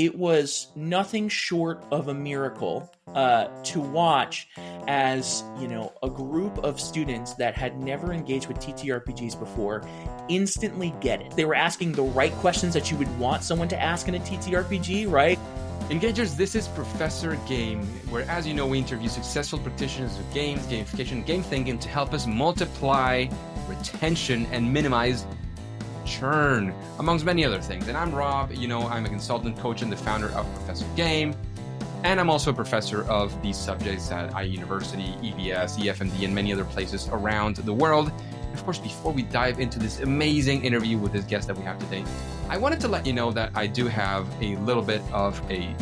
it was nothing short of a miracle to watch as, a group of students that had never engaged with TTRPGs before instantly get it. They were asking the right questions that you would want someone to ask in a TTRPG, right? Engagers, this is Professor Game, where, as you know, we interview successful practitioners of games, gamification, game thinking to help us multiply retention and minimize churn, amongst many other things. And I'm Rob, I'm a consultant coach and the founder of Professor Game. And I'm also a professor of these subjects at IE University, EBS, EFMD, and many other places around the world. And of course, before we dive into this amazing interview with this guest that we have today, I wanted to let you know that I do have a little bit of a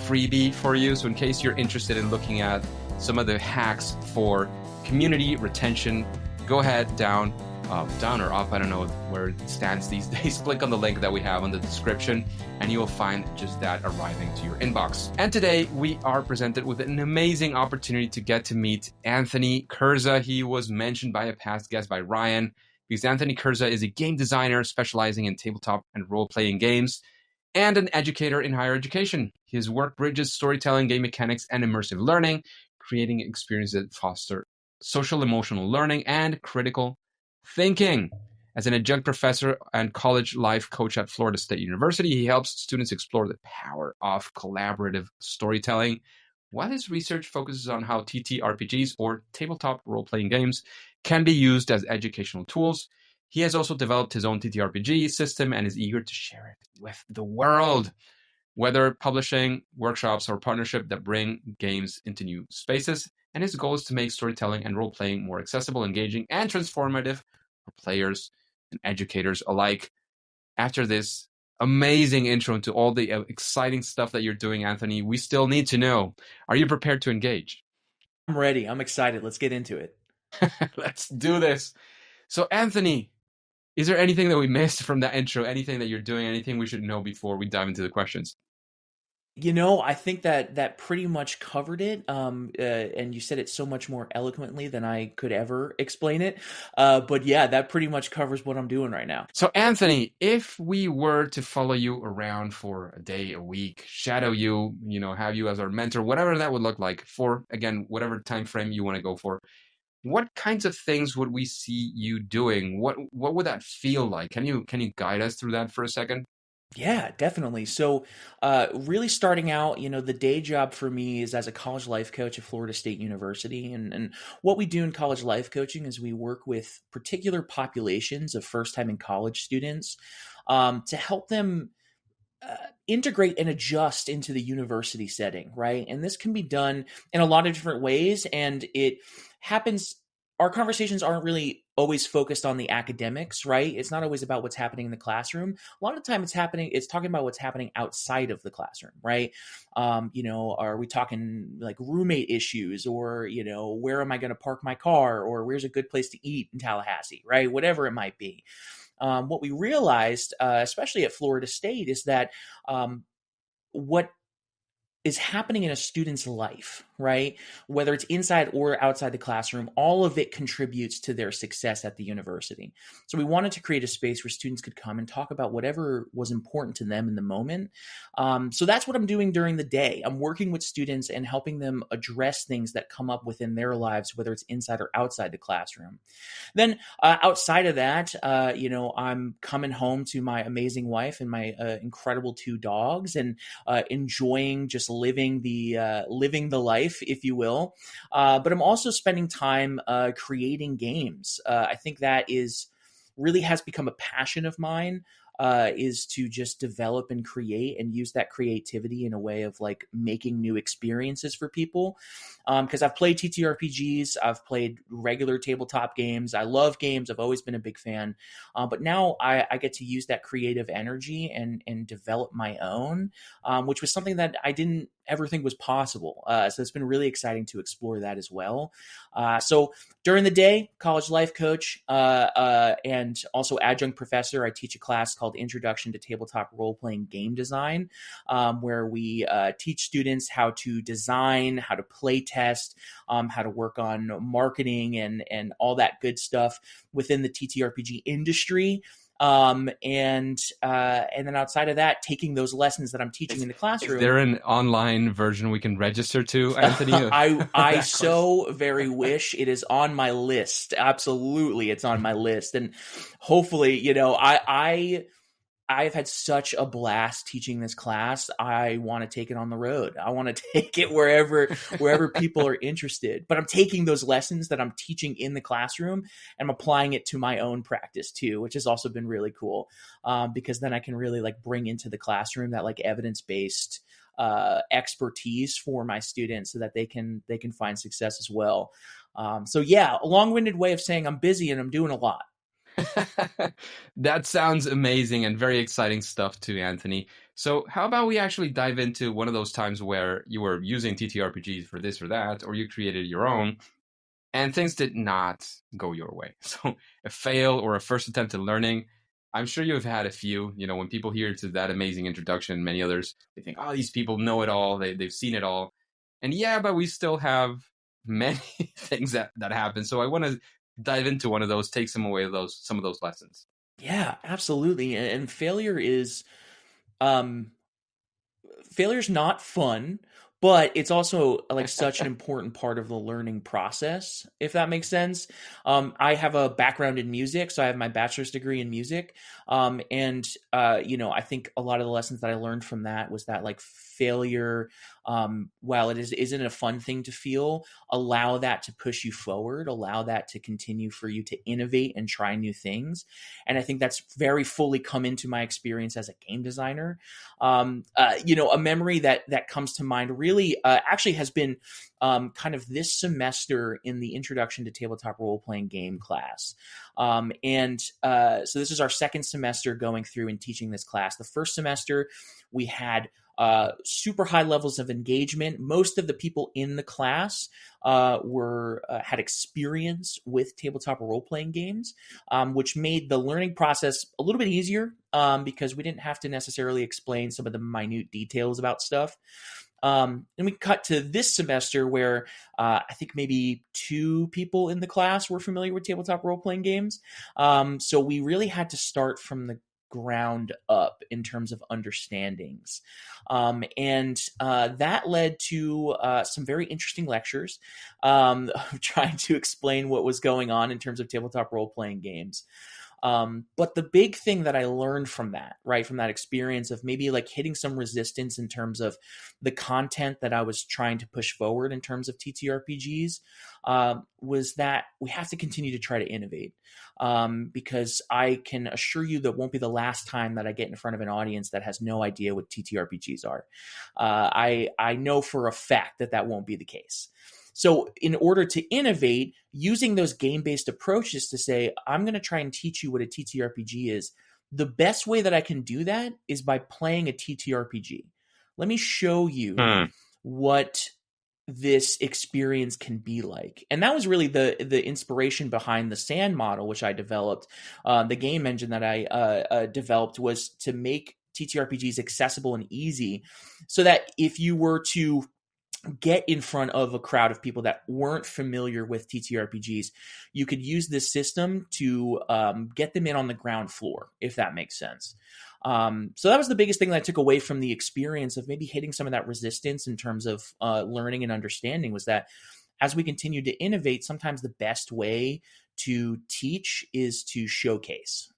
freebie for you. So in case you're interested in looking at some of the hacks for community retention, go ahead down or up, I don't know where it stands these days. Click on the link that we have on the description and you will find just that arriving to your inbox. And today we are presented with an amazing opportunity to get to meet Anthony Kurza. He was mentioned by a past guest, by Ryan, because Anthony Kurza is a game designer specializing in tabletop and role-playing games and an educator in higher education. His work bridges storytelling, game mechanics, and immersive learning, creating experiences that foster social emotional learning and critical thinking. As an adjunct professor and college life coach at Florida State University, he helps students explore the power of collaborative storytelling, while his research focuses on how TTRPGs, or tabletop role-playing games, can be used as educational tools. He has also developed his own TTRPG system and is eager to share it with the world, whether publishing, workshops, or partnership that bring games into new spaces. And his goal is to make storytelling and role-playing more accessible, engaging, and transformative for players and educators alike. After this amazing intro into all the exciting stuff that you're doing, Anthony, we still need to know, are you prepared to engage? I'm ready. I'm excited. Let's get into it. Let's do this. So, Anthony, is there anything that we missed from that intro? Anything that you're doing? Anything we should know before we dive into the questions? I think that pretty much covered it. And you said it so much more eloquently than I could ever explain it. But yeah, that pretty much covers what I'm doing right now. So, Anthony, if we were to follow you around for a day, a week, shadow you, have you as our mentor, whatever that would look like for, again, whatever time frame you want to go for, what kinds of things would we see you doing? What would that feel like? Can you guide us through that for a second? Yeah, definitely. So, really starting out, the day job for me is as a college life coach at Florida State University. And what we do in college life coaching is we work with particular populations of first-time in college students to help them integrate and adjust into the university setting, right? And this can be done in a lot of different ways. And it happens, our conversations aren't really always focused on the academics, right? It's not always about what's happening in the classroom. A lot of the time it's talking about what's happening outside of the classroom, right? Are we talking like roommate issues, or, where am I going to park my car, or where's a good place to eat in Tallahassee, right? Whatever it might be. What we realized, especially at Florida State, is that what is happening in a student's life, right? Whether it's inside or outside the classroom, all of it contributes to their success at the university. So we wanted to create a space where students could come and talk about whatever was important to them in the moment. So that's what I'm doing during the day. I'm working with students and helping them address things that come up within their lives, whether it's inside or outside the classroom. Then outside of that, I'm coming home to my amazing wife and my incredible 2 dogs, and enjoying just living the life, if you will. But I'm also spending time creating games. I think that really has become a passion of mine, is to just develop and create and use that creativity in a way of like making new experiences for people. Because I've played TTRPGs, I've played regular tabletop games. I love games. I've always been a big fan. But now I get to use that creative energy and develop my own, which was something that I didn't ever think was possible. So it's been really exciting to explore that as well. So during the day, college life coach, and also adjunct professor. I teach a class called Introduction to Tabletop Role-Playing Game Design, where we teach students how to design, how to play test, how to work on marketing and all that good stuff within the TTRPG industry. And then outside of that, taking those lessons that I'm teaching in the Is classroom. there an online version we can register to, Anthony? I so very wish. It is on my list. Absolutely, it's on my list, and hopefully, I've had such a blast teaching this class. I want to take it on the road. I want to take it wherever people are interested. But I'm taking those lessons that I'm teaching in the classroom and I'm applying it to my own practice too, which has also been really cool. Because then I can really like bring into the classroom that like evidence-based expertise for my students so that they can find success as well. So yeah, a long-winded way of saying I'm busy and I'm doing a lot. That sounds amazing and very exciting stuff too, Anthony. So how about we actually dive into one of those times where you were using TTRPGs for this or that, or you created your own, and things did not go your way. So a fail or a first attempt at learning. I'm sure you've had a few. When people hear to that amazing introduction and many others, they think, oh, these people know it all. They've seen it all. And yeah, but we still have many things that happen. So I want to dive into one of those, take some of those lessons. Yeah, absolutely. And failure's not fun, but it's also like such an important part of the learning process, if that makes sense. I have a background in music, so I have my bachelor's degree in music. I think a lot of the lessons that I learned from that was that like failure, while it isn't a fun thing to feel, allow that to push you forward, allow that to continue for you to innovate and try new things. And I think that's very fully come into my experience as a game designer. A memory that comes to mind really actually has been kind of this semester in the Introduction to Tabletop Role-Playing Game class. So this is our second semester going through and teaching this class. The first semester, we had super high levels of engagement. Most of the people in the class had experience with tabletop role-playing games, which made the learning process a little bit easier because we didn't have to necessarily explain some of the minute details about stuff. And we cut to this semester where I think maybe 2 people in the class were familiar with tabletop role-playing games. So we really had to start from the ground up in terms of understandings. That led to some very interesting lectures trying to explain what was going on in terms of tabletop role-playing games. But the big thing that I learned from that, right, from that experience of maybe like hitting some resistance in terms of the content that I was trying to push forward in terms of TTRPGs, was that we have to continue to try to innovate. Because I can assure you that won't be the last time that I get in front of an audience that has no idea what TTRPGs are. I know for a fact that won't be the case. So in order to innovate, using those game-based approaches to say, I'm going to try and teach you what a TTRPG is, the best way that I can do that is by playing a TTRPG. Let me show you what this experience can be like. And that was really the inspiration behind the SAND model, which I developed. The game engine that I developed was to make TTRPGs accessible and easy so that if you were to get in front of a crowd of people that weren't familiar with TTRPGs, you could use this system to get them in on the ground floor, if that makes sense. So that was the biggest thing that I took away from the experience of maybe hitting some of that resistance in terms of learning and understanding, was that as we continue to innovate, sometimes the best way to teach is to showcase.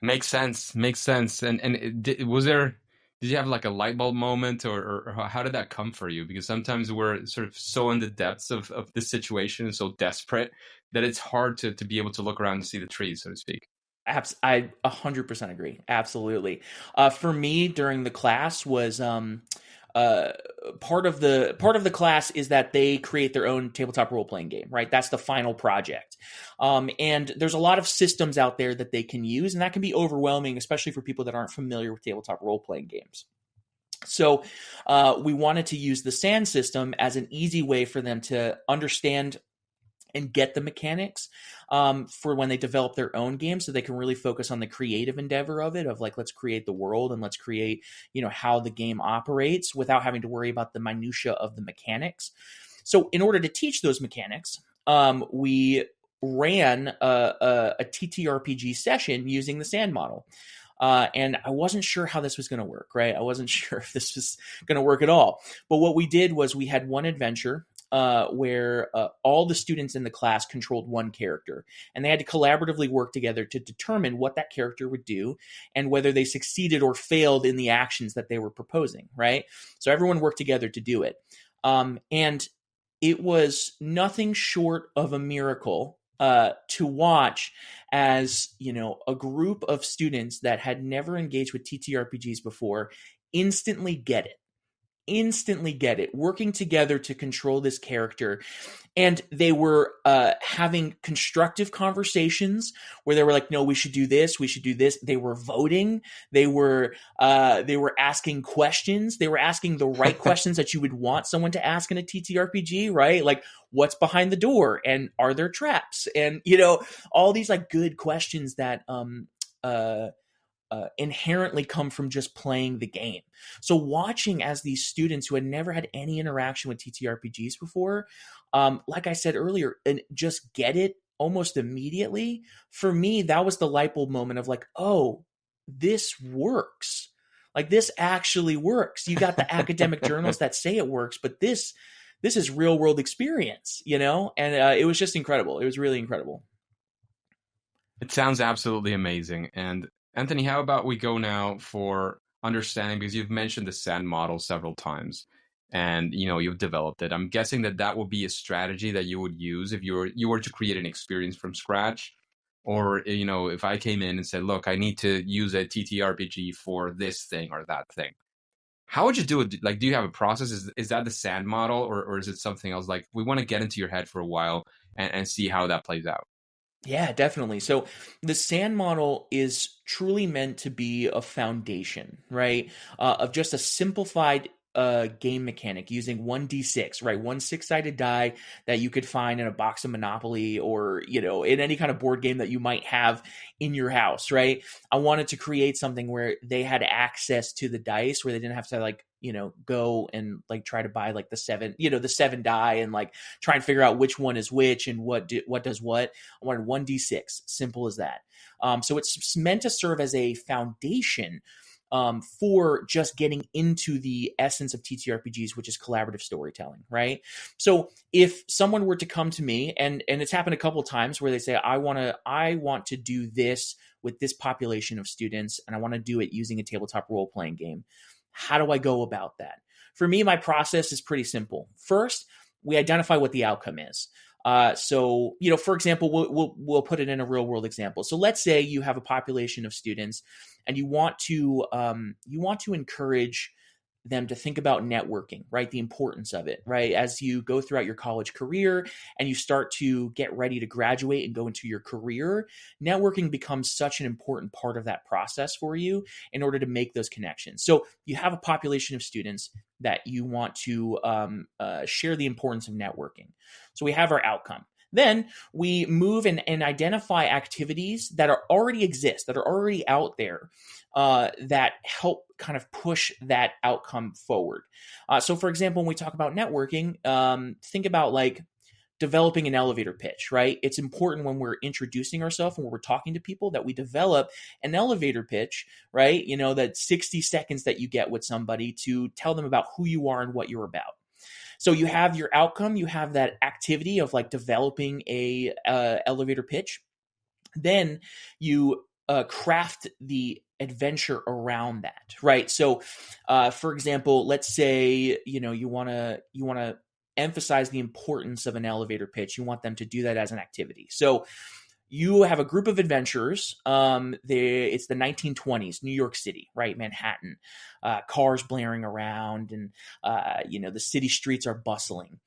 Makes sense. And did you have like a light bulb moment, or how did that come for you? Because sometimes we're sort of so in the depths of this situation and so desperate that it's hard to be able to look around and see the trees, so to speak. I 100% agree. Absolutely. For me, during the class was part of the class is that they create their own tabletop role-playing game, right? That's the final project. And there's a lot of systems out there that they can use, and that can be overwhelming, especially for people that aren't familiar with tabletop role-playing games. So we wanted to use the SAND system as an easy way for them to understand and get the mechanics for when they develop their own game, so they can really focus on the creative endeavor of it, of like, let's create the world and let's create, how the game operates without having to worry about the minutia of the mechanics. So in order to teach those mechanics, we ran a TTRPG session using the sand model. And I wasn't sure how this was going to work, right? I wasn't sure if this was going to work at all. But what we did was we had one adventure where all the students in the class controlled one character, and they had to collaboratively work together to determine what that character would do and whether they succeeded or failed in the actions that they were proposing, right? So everyone worked together to do it. And it was nothing short of a miracle to watch as, a group of students that had never engaged with TTRPGs before instantly get it, working together to control this character. And they were having constructive conversations where they were like, no, we should do this. We should do this. They were voting. They were asking questions. They were asking the right questions that you would want someone to ask in a TTRPG, right? Like, what's behind the door? And are there traps? And, all these like good questions that inherently come from just playing the game. So watching as these students who had never had any interaction with TTRPGs before, like I said earlier, and just get it almost immediately, for me, that was the light bulb moment of like, oh, this works. Like, this actually works. You got the academic journals that say it works, but this is real world experience, and it was just incredible. It was really incredible. It sounds absolutely amazing. And Anthony, how about we go now for understanding, because you've mentioned the SAND model several times and, you've developed it. I'm guessing that would be a strategy that you would use if you were to create an experience from scratch. Or, if I came in and said, look, I need to use a TTRPG for this thing or that thing. How would you do it? Like, do you have a process? Is that the SAND model, or is it something else? Like, we want to get into your head for a while and see how that plays out. Yeah, definitely. So the SAND model is truly meant to be a foundation, right? Of just a simplified game mechanic using 1d6, right? One six-sided die that you could find in a box of Monopoly or, in any kind of board game that you might have in your house, right? I wanted to create something where they had access to the dice, where they didn't have to like, go and like try to buy like the seven die and like try and figure out which one is which and what does what. I wanted 1d6, simple as that. So it's meant to serve as a foundation for just getting into the essence of TTRPGs, which is collaborative storytelling, right? So if someone were to come to me, and it's happened a couple of times where they say, I want to do this with this population of students, and I want to do it using a tabletop role-playing game. How do I go about that? For me, my process is pretty simple. First, we identify what the outcome is. So, for example, we'll put it in a real world example. So let's say you have a population of students and you want to encourage them to think about networking, right? The importance of it, right? As you go throughout your college career and you start to get ready to graduate and go into your career, networking becomes such an important part of that process for you in order to make those connections. So you have a population of students that you want to share the importance of networking. So we have our outcome. Then we move and identify activities that already exist, that are already out there, that help kind of push that outcome forward. So for example, when we talk about networking, think about like developing an elevator pitch, right? It's important when we're introducing ourselves and when we're talking to people that we develop an elevator pitch, right? That 60 seconds that you get with somebody to tell them about who you are and what you're about. So you have your outcome, you have that activity of like developing a elevator pitch. Then you craft the adventure around that, right? So, for example, let's say you want to emphasize the importance of an elevator pitch. You want them to do that as an activity. So you have a group of adventurers. It's the 1920s, New York City, right? Manhattan, cars blaring around, and the city streets are bustling.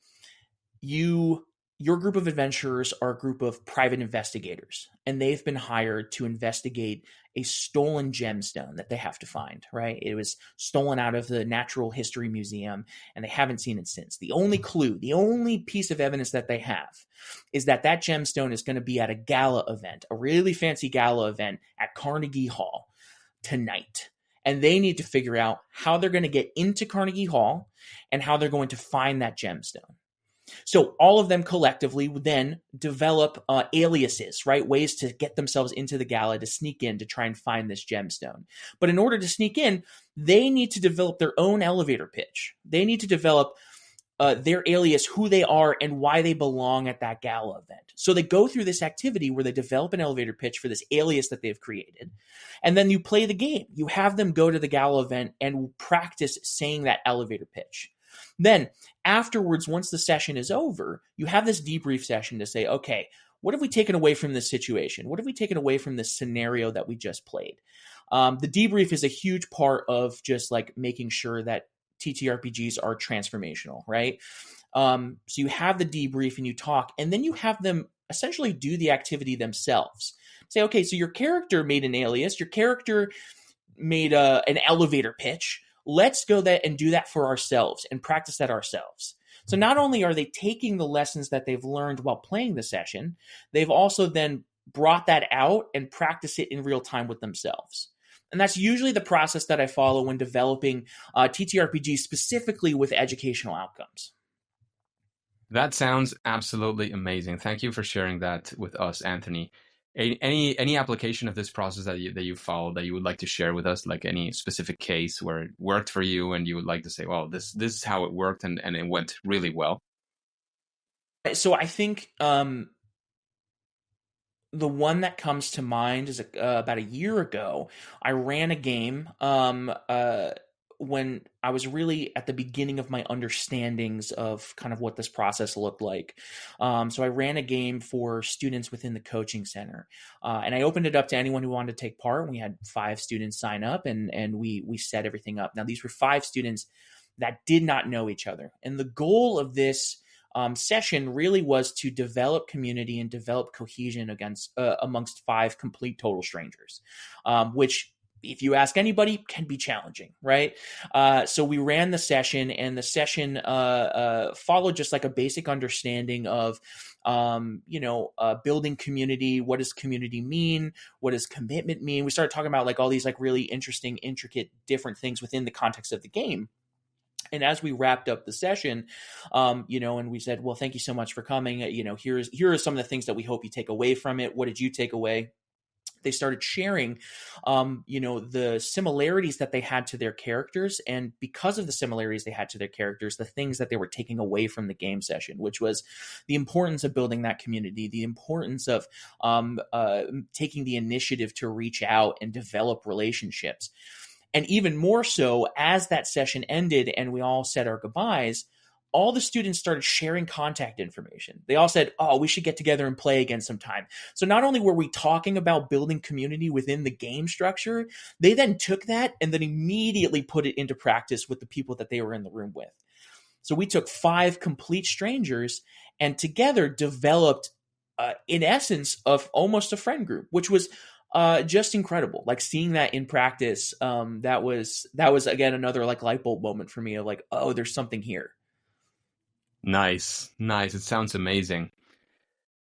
Your group of adventurers are a group of private investigators, and they've been hired to investigate a stolen gemstone that they have to find, right? It was stolen out of the Natural History Museum, and they haven't seen it since. The only clue, the only piece of evidence that they have is that gemstone is going to be at a gala event, a really fancy gala event at Carnegie Hall tonight. And they need to figure out how they're going to get into Carnegie Hall and how they're going to find that gemstone. So all of them collectively would then develop aliases, right? Ways to get themselves into the gala, to sneak in, to try and find this gemstone. But in order to sneak in, they need to develop their own elevator pitch. They need to develop their alias, who they are, and why they belong at that gala event. So they go through this activity where they develop an elevator pitch for this alias that they've created. And then you play the game. You have them go to the gala event and practice saying that elevator pitch. Then afterwards, once the session is over, you have this debrief session to say, okay, what have we taken away from this situation? What have we taken away from this scenario that we just played? The debrief is a huge part of just like making sure that TTRPGs are transformational, right? So you have the debrief and you talk, and then you have them essentially do the activity themselves. Say, okay, so your character made an alias, your character made an elevator pitch. Let's go that and do that for ourselves and practice that ourselves. So not only are they taking the lessons that they've learned while playing the session, they've also then brought that out and practice it in real time with themselves. And that's usually the process that I follow when developing TTRPGs specifically with educational outcomes. That sounds absolutely amazing. Thank you for sharing that with us, Anthony. Any application of this process that you followed that you would like to share with us, like any specific case where it worked for you and you would like to say, well, this is how it worked and it went really well? So I think the one that comes to mind is about a year ago. I ran a game when I was really at the beginning of my understandings of kind of what this process looked like. So I ran a game for students within the coaching center, and I opened it up to anyone who wanted to take part. We had 5 students sign up, and we set everything up. Now, these were 5 students that did not know each other, and the goal of this session really was to develop community and develop cohesion amongst 5 complete total strangers, which, if you ask anybody, can be challenging, right? So we ran the session, and the session followed just like a basic understanding of, building community. What does community mean? What does commitment mean? We started talking about like all these like really interesting, intricate, different things within the context of the game. And as we wrapped up the session, and we said, well, thank you so much for coming. Here are some of the things that we hope you take away from it. What did you take away? They started sharing, the similarities that they had to their characters. And because of the similarities they had to their characters, the things that they were taking away from the game session, which was the importance of building that community, the importance of taking the initiative to reach out and develop relationships. And even more so, as that session ended and we all said our goodbyes, all the students started sharing contact information. They all said, oh, we should get together and play again sometime. So not only were we talking about building community within the game structure, they then took that and then immediately put it into practice with the people that they were in the room with. So we took 5 complete strangers and together developed, in essence, of almost a friend group, which was just incredible. Like seeing that in practice, that was again another like light bulb moment for me of like, oh, there's something here. Nice. It sounds amazing.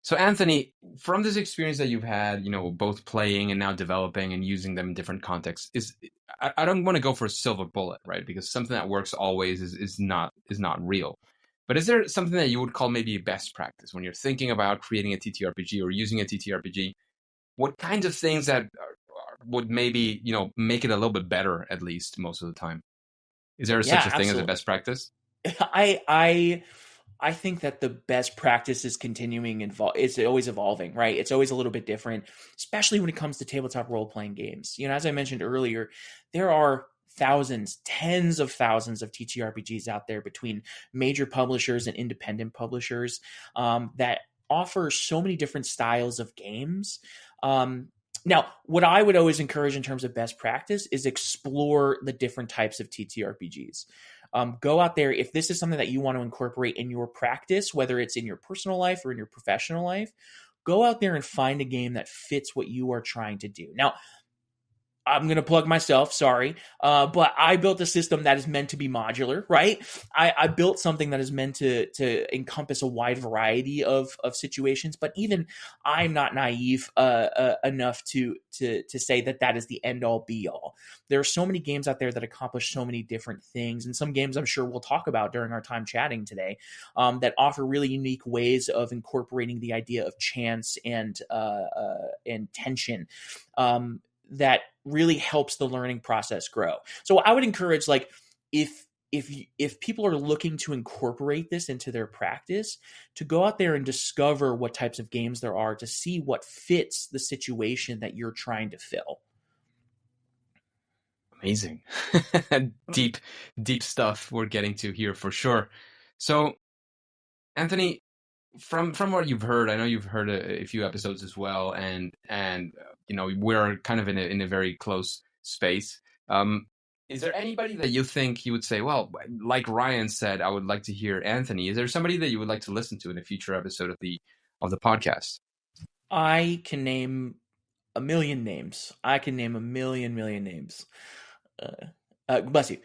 So Anthony, from this experience that you've had, both playing and now developing and using them in different contexts, I don't want to go for a silver bullet, right? Because something that works always is not real. But is there something that you would call maybe a best practice when you're thinking about creating a TTRPG or using a TTRPG? What kinds of things that would maybe, make it a little bit better, at least most of the time? Is there such a thing as a best practice? I think that the best practice is it's always evolving, right? It's always a little bit different, especially when it comes to tabletop role-playing games. As I mentioned earlier, there are thousands, tens of thousands of TTRPGs out there between major publishers and independent publishers that offer so many different styles of games. Now, what I would always encourage in terms of best practice is explore the different types of TTRPGs. Go out there. If this is something that you want to incorporate in your practice, whether it's in your personal life or in your professional life, go out there and find a game that fits what you are trying to do. Now, I'm going to plug myself, sorry. But I built a system that is meant to be modular, right? I built something that is meant to encompass a wide variety of situations. But even I'm not naive enough to say that that is the end all be all. There are so many games out there that accomplish so many different things. And some games I'm sure we'll talk about during our time chatting today that offer really unique ways of incorporating the idea of chance and tension. That really helps the learning process grow. So I would encourage, like, if people are looking to incorporate this into their practice, to go out there and discover what types of games there are to see what fits the situation that you're trying to fill. Amazing. deep stuff we're getting to here for sure. So, Anthony, from what you've heard, I know you've heard a few episodes as well, and we're kind of in a very close space. Is there anybody that you think you would say, well, like Ryan said, I would like to hear Anthony? Is there somebody that you would like to listen to in a future episode of the podcast? I can name a million names. I can name a million names. Bless you.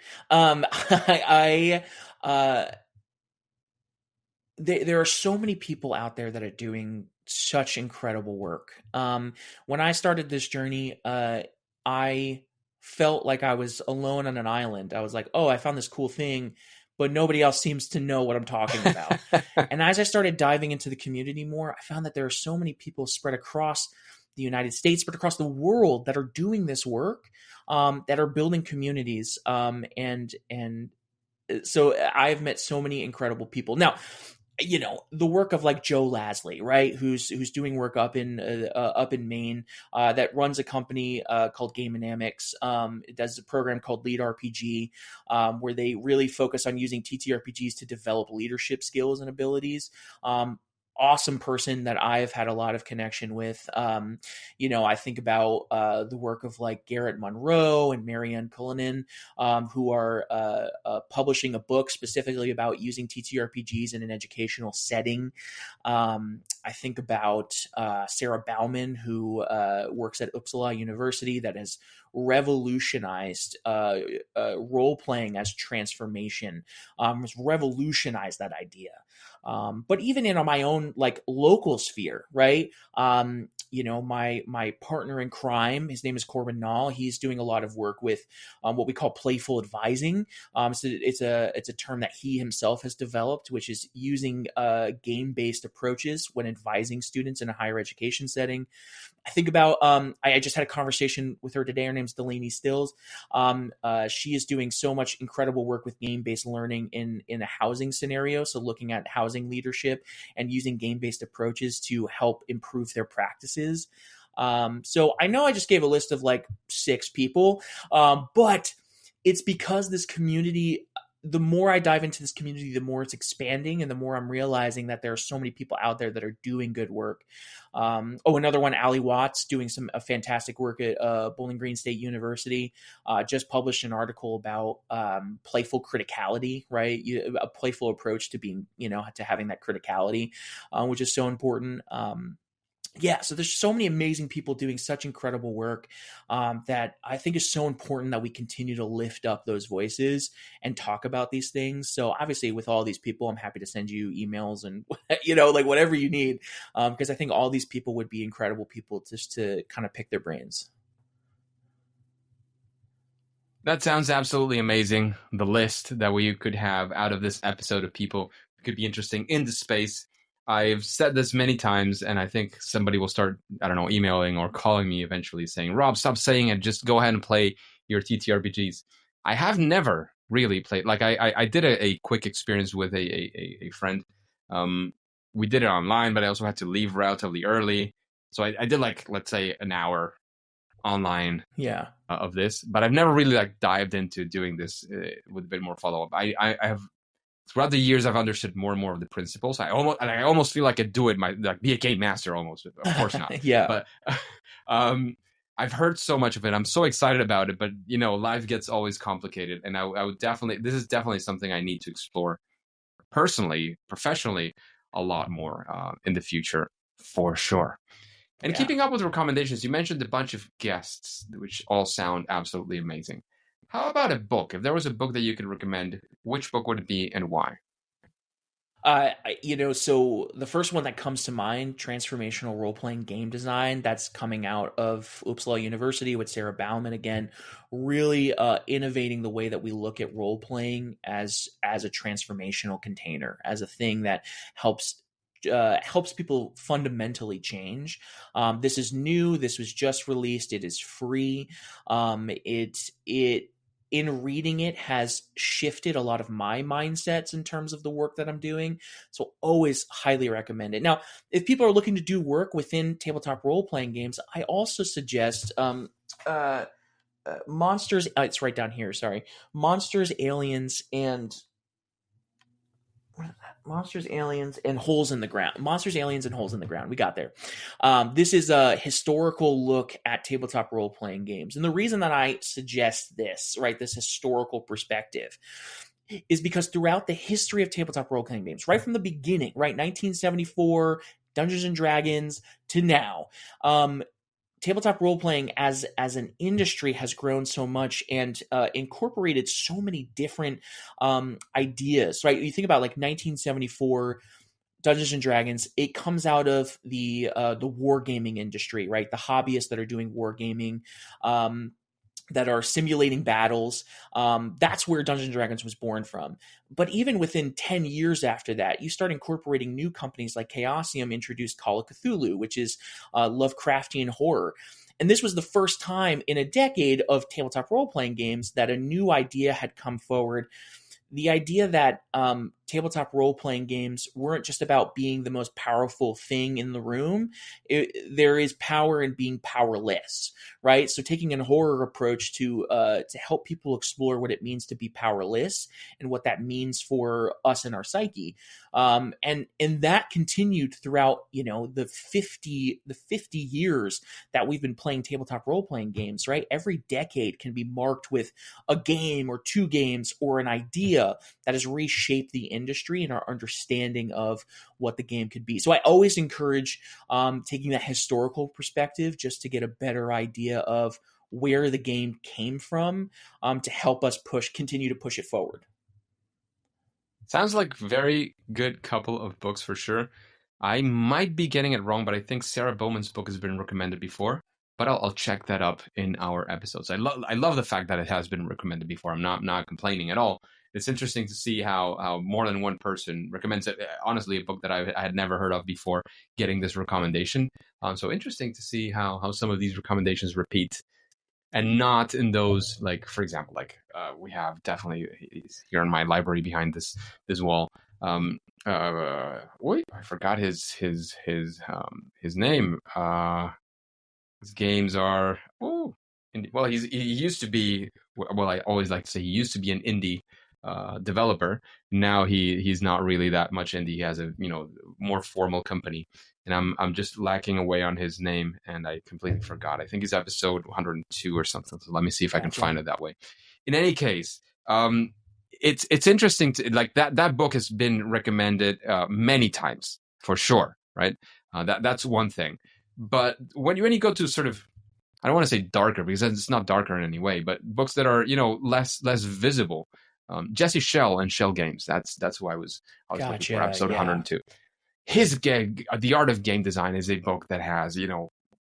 There are so many people out there that are doing such incredible work. When I started this journey, I felt like I was alone on an island. I was like, oh, I found this cool thing, but nobody else seems to know what I'm talking about. And as I started diving into the community more, I found that there are so many people spread across the United States, but across the world that are doing this work, that are building communities. And so I've met so many incredible people. Now, the work of like Joe Lasley, right? Who's doing work up in Maine, that runs a company called Gaminamics. It does a program called Lead RPG, where they really focus on using TTRPGs to develop leadership skills and abilities. Awesome person that I've had a lot of connection with. I think about the work of like Garrett Monroe and Marianne Cullinan, who are publishing a book specifically about using TTRPGs in an educational setting. I think about Sarah Bauman, who works at Uppsala University, that has revolutionized role-playing as transformation, has revolutionized that idea. But even in my own like local sphere, right? My partner in crime, his name is Corbin Nall. He's doing a lot of work with what we call playful advising. So it's a term that he himself has developed, which is using game-based approaches when advising students in a higher education setting. I think about, I just had a conversation with her today. Her name's Delaney Stills. She is doing so much incredible work with game-based learning in a housing scenario. So looking at housing leadership and using game-based approaches to help improve their practices. So I know I just gave a list of like 6 people, but it's because this community, the more I dive into this community, the more it's expanding, and the more I'm realizing that there are so many people out there that are doing good work. Another one, Allie Watts, doing some fantastic work at Bowling Green State University. Just published an article about playful criticality, right? A playful approach to being, to having that criticality, which is so important. So there's so many amazing people doing such incredible work that I think is so important that we continue to lift up those voices and talk about these things. So obviously with all these people, I'm happy to send you emails and, like whatever you need, because I think all these people would be incredible people just to kind of pick their brains. That sounds absolutely amazing. The list that we could have out of this episode of people could be interesting in the space. I've said this many times, and I think somebody will start, emailing or calling me eventually saying, Rob, stop saying it. Just go ahead and play your TTRPGs. I have never really played. Like I did a quick experience with a friend. We did it online, but I also had to leave relatively early. So I did like, let's say, an hour online of this. But I've never really like dived into doing this with a bit more follow-up. I have... Throughout the years, I've understood more and more of the principles. I almost feel like I do it, be a game master almost. Of course not. Yeah. But I've heard so much of it. I'm so excited about it. But, life gets always complicated. And I would this is definitely something I need to explore personally, professionally, a lot more in the future, for sure. And Yeah. keeping up with recommendations, you mentioned a bunch of guests, which all sound absolutely amazing. How about a book? If there was a book that you could recommend, which book would it be and why? So the first one that comes to mind, transformational role playing game design, that's coming out of Uppsala University with Sarah Bauman again, really innovating the way that we look at role playing as a transformational container, as a thing that helps people fundamentally change. This is new. This was just released. It is free. It in reading it has shifted a lot of my mindsets in terms of the work that I'm doing. So always highly recommend it. Now, if people are looking to do work within tabletop role playing games, I also suggest Monsters. It's right down here. Sorry, Monsters, Aliens, and Monsters, Aliens, and Holes in the Ground. Monsters, Aliens, and Holes in the Ground. We got there. This is a historical look at tabletop role playing games. And the reason that I suggest this, right, this historical perspective, is because throughout the history of tabletop role playing games, right from the beginning, right, 1974, Dungeons and Dragons to now, tabletop role playing as an industry has grown so much and incorporated so many different ideas, right? You think about like 1974 Dungeons and Dragons, it comes out of the wargaming industry, right? The hobbyists that are doing wargaming, that are simulating battles. That's where Dungeons and Dragons was born from. But even within 10 years after that, you start incorporating new companies like Chaosium introduced Call of Cthulhu, which is Lovecraftian horror. And this was the first time in a decade of tabletop role-playing games that a new idea had come forward. The idea that tabletop role-playing games weren't just about being the most powerful thing in the room. There is power in being powerless, right? So taking a horror approach to help people explore what it means to be powerless and what that means for us and our psyche, and that continued throughout the 50 years that we've been playing tabletop role-playing games, right? Every decade can be marked with a game or two games or an idea that has reshaped the industry and our understanding of what the game could be. So I always encourage taking that historical perspective just to get a better idea of where the game came from, to help us continue to push it forward. Sounds like very good couple of books for sure. I might be getting it wrong, but I think Sarah Bowman's book has been recommended before. But I'll check that up in our episodes. I love the fact that it has been recommended before. I'm not complaining at all. It's interesting to see how more than one person recommends it. Honestly, a book that I had never heard of before getting this recommendation. So interesting to see how some of these recommendations repeat, and not in those, like, for example, like we have definitely here in my library behind this wall. Wait, I forgot his name. His games are well, he used to be, well, I always like to say he used to be an indie developer. Now he's not really that much indie. He has a more formal company, and I'm just lacking away on his name, and I completely forgot. I think he's episode 102 or something. So let me see if I can find it that way. In any case, it's interesting to, like, that book has been recommended many times for sure, right? That's one thing. But when you go to sort of, I don't want to say darker because it's not darker in any way, but books that are less visible. Jesse Shell and Shell Games. That's who I was looking for. Episode 102. His The Art of Game Design is a book that has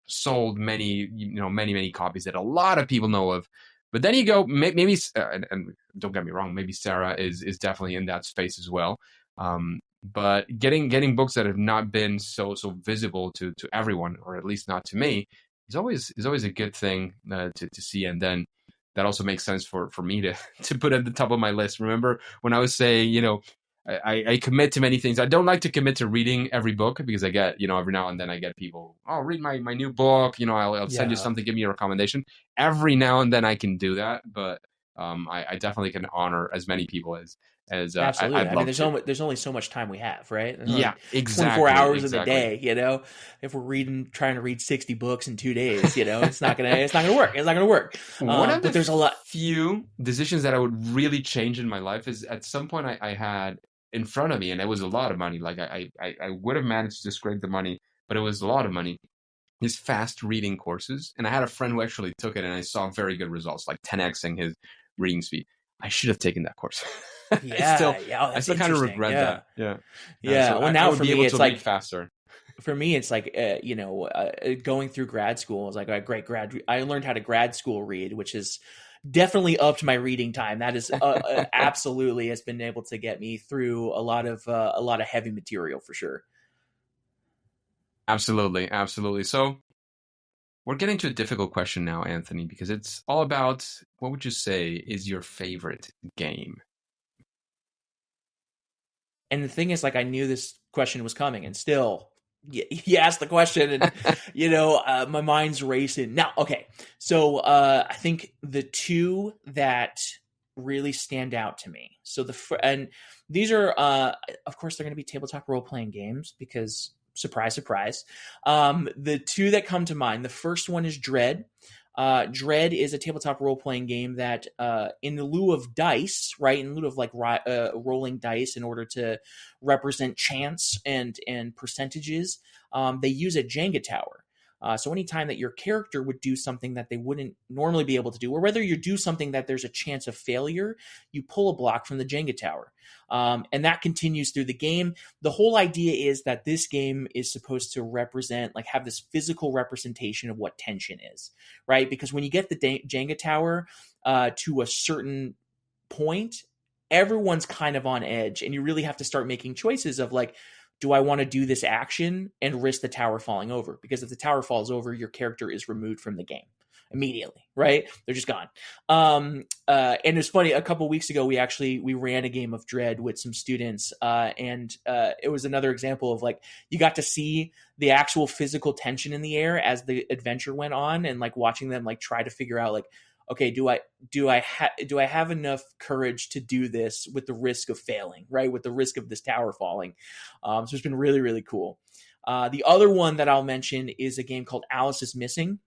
sold many copies that a lot of people know of. But then you go, maybe and don't get me wrong, maybe Sarah is definitely in that space as well. But getting books that have not been so visible to everyone, or at least not to me, is always a good thing to see. And then that also makes sense for me to put at the top of my list. Remember when I was saying, I commit to many things. I don't like to commit to reading every book because I get, every now and then I get people, oh, read my new book. I'll send you something, give me a recommendation. Every now and then I can do that, but I definitely can honor as many people as absolutely. I'd love to. There's only so much time we have, right? Yeah, exactly. 24 hours in the day. If we're trying to read 60 books in 2 days, it's not gonna work. It's not gonna work. One of but there's a lot. Few decisions that I would really change in my life is at some point I had in front of me, and it was a lot of money. Like I would have managed to scrape the money, but it was a lot of money. his fast reading courses. And I had a friend who actually took it, and I saw very good results, like 10xing his reading speed. I should have taken that course. I Yeah, still, yeah, oh, I that's still kind of interesting. regret that. Yeah, Yeah. yeah. So Well, I now would for be me, able it's to read like faster. going through grad school was like a great I learned how to grad school read, which is definitely upped my reading time. That is absolutely has been able to get me through a lot of heavy material for sure. Absolutely, absolutely. So we're getting to a difficult question now, Anthony, because it's all about what would you say is your favorite game? And the thing is, like, I knew this question was coming, and still, you asked the question, and my mind's racing. Now, okay, so I think the two that really stand out to me. So and these are, of course, they're going to be tabletop role playing games because surprise, surprise. The two that come to mind. The first one is Dread. Dread is a tabletop role playing game that, in lieu of dice, right, in lieu of like rolling dice in order to represent chance and percentages, they use a Jenga tower. So anytime that your character would do something that they wouldn't normally be able to do, or whether you do something that there's a chance of failure, you pull a block from the Jenga tower. And that continues through the game. The whole idea is that this game is supposed to represent, like, have this physical representation of what tension is, right? Because when you get the Jenga tower to a certain point, everyone's kind of on edge, and you really have to start making choices of like, do I want to do this action and risk the tower falling over? Because if the tower falls over, your character is removed from the game immediately, right? They're just gone. And it's funny, a couple weeks ago, we ran a game of Dread with some students, and it was another example of like, you got to see the actual physical tension in the air as the adventure went on, and like watching them like try to figure out like, okay, do I have enough courage to do this with the risk of failing, right? With the risk of this tower falling. So it's been really, really cool. The other one that I'll mention is a game called Alice is Missing.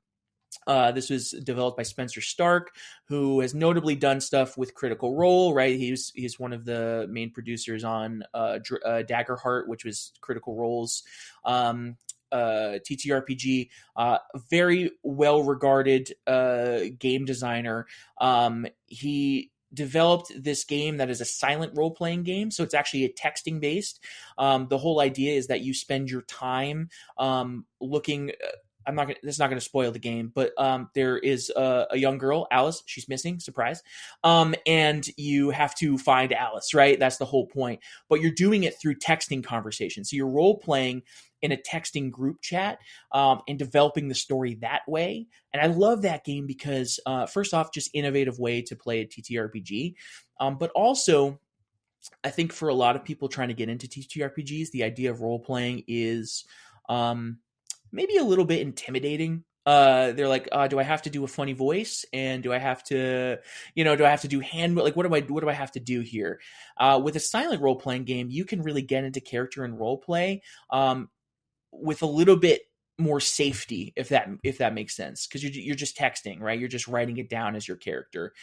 This was developed by Spencer Stark, who has notably done stuff with Critical Role, right? He's one of the main producers on Daggerheart, which was Critical Role's TTRPG. Very well regarded game designer. He developed this game that is a silent role playing game, so it's actually a texting based. The whole idea is that you spend your time looking. This is not going to spoil the game, but there is a young girl, Alice. She's missing, surprise. And you have to find Alice, right? That's the whole point. But you're doing it through texting conversations. So you're role playing in a texting group chat, and developing the story that way. And I love that game because, first off, just innovative way to play a TTRPG, but also, I think for a lot of people trying to get into TTRPGs, the idea of role playing is maybe a little bit intimidating. They're like, do I have to do a funny voice? And do I have to, do I have to do like, what do I have to do here? With a silent role playing game, you can really get into character and role play with a little bit more safety, if that makes sense, because you're just texting, right? You're just writing it down as your character,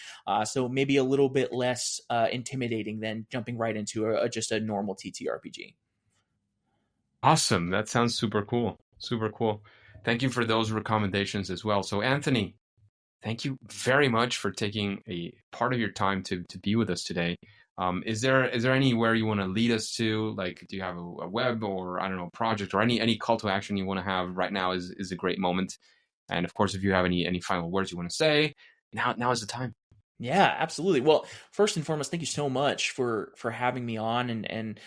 so maybe a little bit less intimidating than jumping right into just a normal TTRPG. Awesome. That sounds super cool. Super cool. Thank you for those recommendations as well. So, Anthony, thank you very much for taking a part of your time to be with us today. Is there anywhere you want to lead us to? Like, do you have a web or, I don't know, project or any call to action you want to have right now is a great moment. And of course, if you have any final words you want to say, now is the time. Yeah, absolutely. Well, first and foremost, thank you so much for having me on and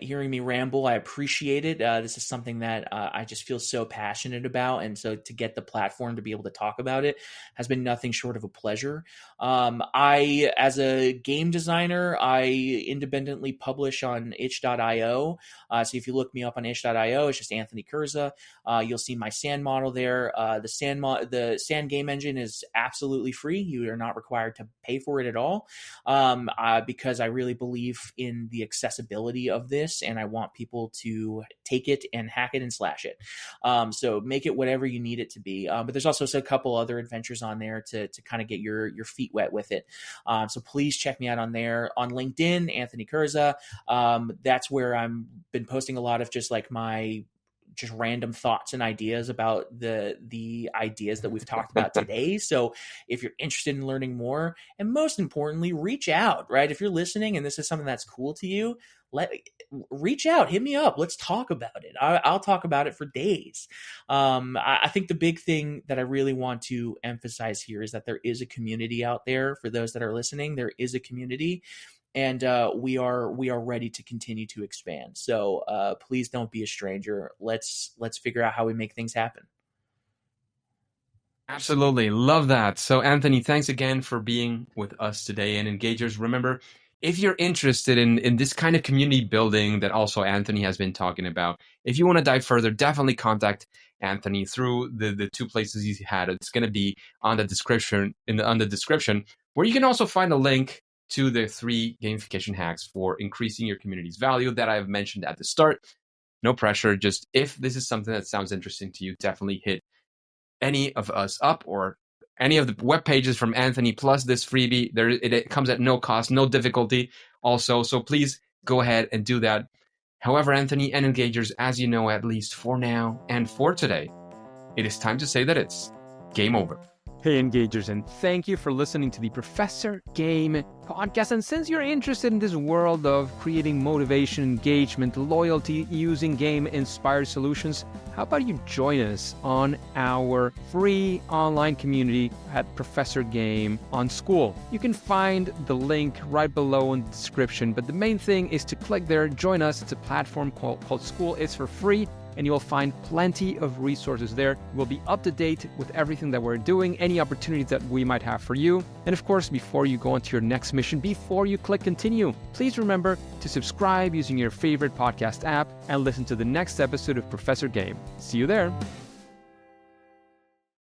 hearing me ramble. I appreciate it. This is something that I just feel so passionate about, and so to get the platform to be able to talk about it has been nothing short of a pleasure. As a game designer, I independently publish on itch.io. So if you look me up on itch.io, it's just Anthony Kurza. You'll see my sand model there. The sand game engine is absolutely free. You are not required to pay for it at all, because I really believe in the accessibility of this, and I want people to take it and hack it and slash it. So make it whatever you need it to be. But there's also a couple other adventures on there to kind of get your feet wet with it. So please check me out on there. On LinkedIn, Anthony Kurza. That's where I'm been posting a lot of just like my just random thoughts and ideas about the ideas that we've talked about today. So if you're interested in learning more, and most importantly, reach out, right? If you're listening and this is something that's cool to you, reach out, hit me up. Let's talk about it. I'll talk about it for days. I think the big thing that I really want to emphasize here is that there is a community out there. For those that are listening, there is a community, and we are ready to continue to expand. So please don't be a stranger. Let's figure out how we make things happen. Absolutely. Love that. So Anthony, thanks again for being with us today. And engagers, remember, if you're interested in this kind of community building that also Anthony has been talking about, if you want to dive further, definitely contact Anthony through the two places he had. It's going to be on the description, on the description, where you can also find a link to the 3 gamification hacks for increasing your community's value that I've mentioned at the start. No pressure. Just if this is something that sounds interesting to you, definitely hit any of us up, or any of the web pages from Anthony plus this freebie. It comes at no cost, no difficulty also. So please go ahead and do that. However, Anthony and engagers, as you know, at least for now and for today, it is time to say that it's game over. Hey engagers, and thank you for listening to the Professor Game podcast. And since you're interested in this world of creating motivation, engagement, loyalty using game-inspired solutions, how about you join us on our free online community at Professor Game on School. You can find the link right below in the description, but the main thing is to click there, join us. It's a platform called School. It's for free, and you'll find plenty of resources there. We'll be up to date with everything that we're doing, any opportunities that we might have for you. And of course, before you go on to your next mission, before you click continue, please remember to subscribe using your favorite podcast app and listen to the next episode of Professor Game. See you there.